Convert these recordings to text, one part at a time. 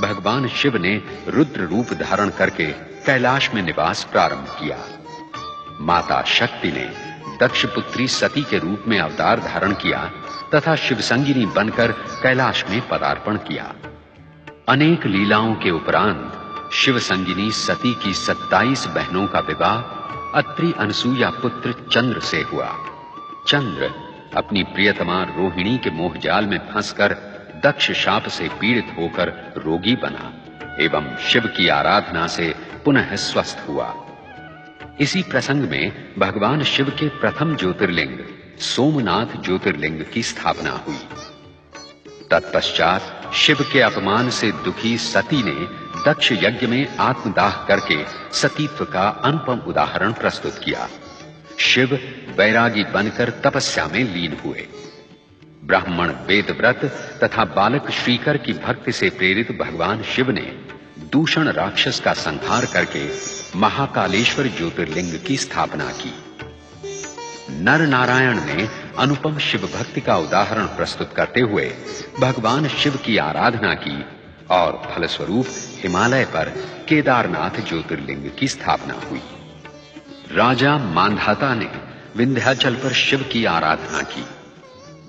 भगवान शिव ने रुद्र रूप धारण करके कैलाश में निवास प्रारंभ किया। माता शक्ति ने दक्ष पुत्री सती के रूप में अवतार धारण किया तथा शिवसंगिनी बनकर कैलाश में पदार्पण किया। अनेक लीलाओं के उपरांत शिवसंगिनी सती की 27 बहनों का विवाह अत्रि अनसुया पुत्र चंद्र से हुआ। चंद्र अपनी प्रियतमा रोहिणी के मोहजाल में फंसकर दक्ष शाप से पीड़ित होकर रोगी बना एवं शिव की आराधना से पुनः स्वस्थ हुआ। इसी प्रसंग में भगवान शिव के प्रथम ज्योतिर्लिंग सोमनाथ ज्योतिर्लिंग की स्थापना हुई। तत्पश्चात शिव के अपमान से दुखी सती ने दक्ष यज्ञ में आत्मदाह करके सतीत्व का अनुपम उदाहरण प्रस्तुत किया। शिव वैरागी बनकर तपस्या में लीन हुए। ब्राह्मण वेदव्रत तथा बालक श्रीकर की भक्ति से प्रेरित भगवान शिव ने दूषण राक्षस का संहार करके महाकालेश्वर ज्योतिर्लिंग की स्थापना की। नर नारायण ने अनुपम शिव भक्ति का उदाहरण प्रस्तुत करते हुए भगवान शिव की आराधना की और फलस्वरूप हिमालय पर केदारनाथ ज्योतिर्लिंग की स्थापना हुई। राजा मांधाता ने विंध्याचल पर शिव की आराधना की।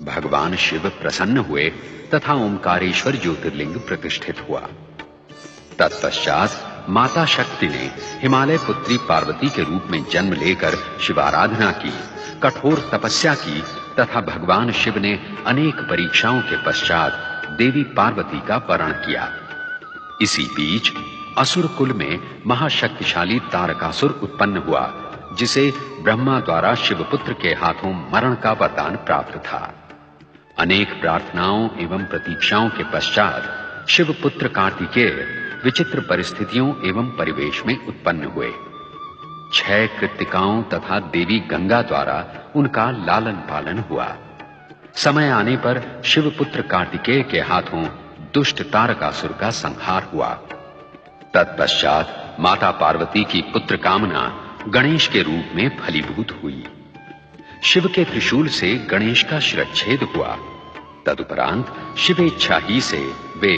भगवान शिव प्रसन्न हुए तथा ओंकारेश्वर ज्योतिर्लिंग प्रतिष्ठित हुआ। तत्पश्चात माता शक्ति ने हिमालय पुत्री पार्वती के रूप में जन्म लेकर शिवाराधना की, कठोर तपस्या की तथा भगवान शिव ने अनेक परीक्षाओं के पश्चात देवी पार्वती का वरण किया। इसी बीच असुर कुल में महाशक्तिशाली तारकासुर उत्पन्न हुआ, जिसे ब्रह्मा द्वारा शिवपुत्र के हाथों मरण का वरदान प्राप्त था। अनेक प्रार्थनाओं एवं प्रतीक्षाओं के पश्चात शिवपुत्र कार्तिकेय विचित्र परिस्थितियों एवं परिवेश में उत्पन्न हुए। 6 कृत्तिकाओं तथा देवी गंगा द्वारा उनका लालन पालन हुआ। समय आने पर शिवपुत्र कार्तिकेय के हाथों दुष्ट तारकासुर का संहार हुआ। तत्पश्चात माता पार्वती की पुत्र कामना गणेश के रूप में फलीभूत हुई। शिव के त्रिशूल से गणेश का शिरच्छेद हुआ। तदुपरांत शिवेच्छा ही से वे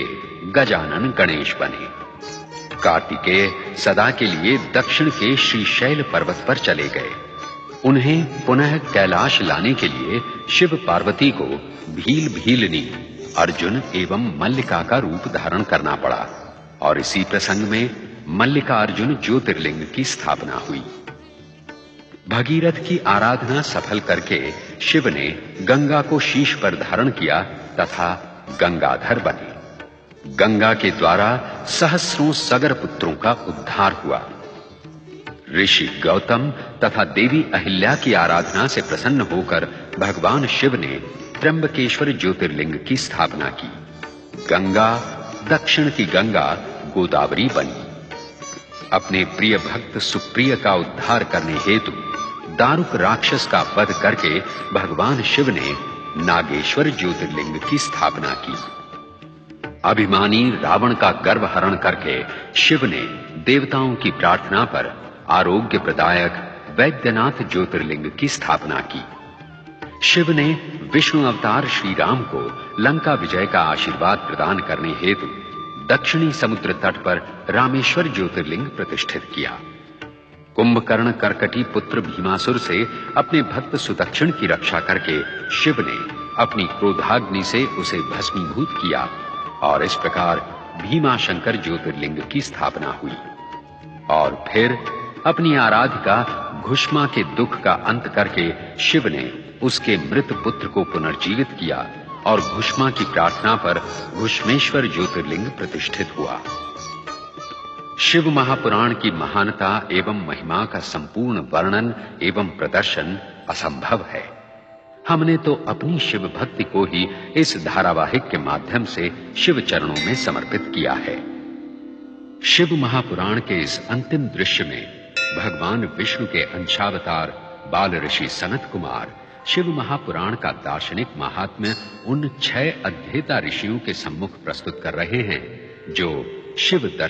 गजानन गणेश बने। कार्तिकेय सदा के लिए दक्षिण के श्रीशैल पर्वत पर चले गए। उन्हें पुनः कैलाश लाने के लिए शिव पार्वती को भील भीलनी, अर्जुन एवं मल्लिका का रूप धारण करना पड़ा और इसी प्रसंग में मल्लिका अर्जुन ज्योतिर्लिंग की स्थापना हुई। भगीरथ की आराधना सफल करके शिव ने गंगा को शीश पर धारण किया तथा गंगाधर बने। गंगा के द्वारा सहस्रों सगर पुत्रों का उद्धार हुआ। ऋषि गौतम तथा देवी अहिल्या की आराधना से प्रसन्न होकर भगवान शिव ने त्र्यंबकेश्वर ज्योतिर्लिंग की स्थापना की। गंगा, दक्षिण की गंगा गोदावरी बनी। अपने प्रिय भक्त सुप्रिय का उद्धार करने हेतु दारुक राक्षस का वध करके भगवान शिव ने नागेश्वर ज्योतिर्लिंग की स्थापना की। अभिमानी रावण का गर्व हरण करके शिव ने देवताओं की प्रार्थना पर आरोग्य प्रदायक वैद्यनाथ ज्योतिर्लिंग की स्थापना की। शिव ने विष्णु अवतार श्री राम को लंका विजय का आशीर्वाद प्रदान करने हेतु दक्षिणी समुद्र तट पर रामेश्वर ज्योतिर्लिंग प्रतिष्ठित किया। कुंभकर्ण कर्कटी पुत्र भीमासुर से अपने भक्त सुदक्षिण की रक्षा करके शिव ने अपनी क्रोधाग्नि से उसे भस्मीभूत किया और इस प्रकार भीमाशंकर ज्योतिर्लिंग की स्थापना हुई। और फिर अपनी आराधिका घुष्मा के दुख का अंत करके शिव ने उसके मृत पुत्र को पुनर्जीवित किया और घुष्मा की प्रार्थना पर घुष्मेश्वर ज्योतिर्लिंग प्रतिष्ठित हुआ। शिव महापुराण की महानता एवं महिमा का संपूर्ण वर्णन एवं प्रदर्शन असंभव है। हमने तो अपनी शिव भक्ति को ही इस धारावाहिक के माध्यम से शिव चरणों में समर्पित किया है। शिव महापुराण के इस अंतिम दृश्य में भगवान विष्णु के अंशावतार बाल ऋषि सनत कुमार शिव महापुराण का दार्शनिक महात्म्य उन 6 अध्येता ऋषियों के सम्मुख प्रस्तुत कर रहे हैं जो शिव दर्शन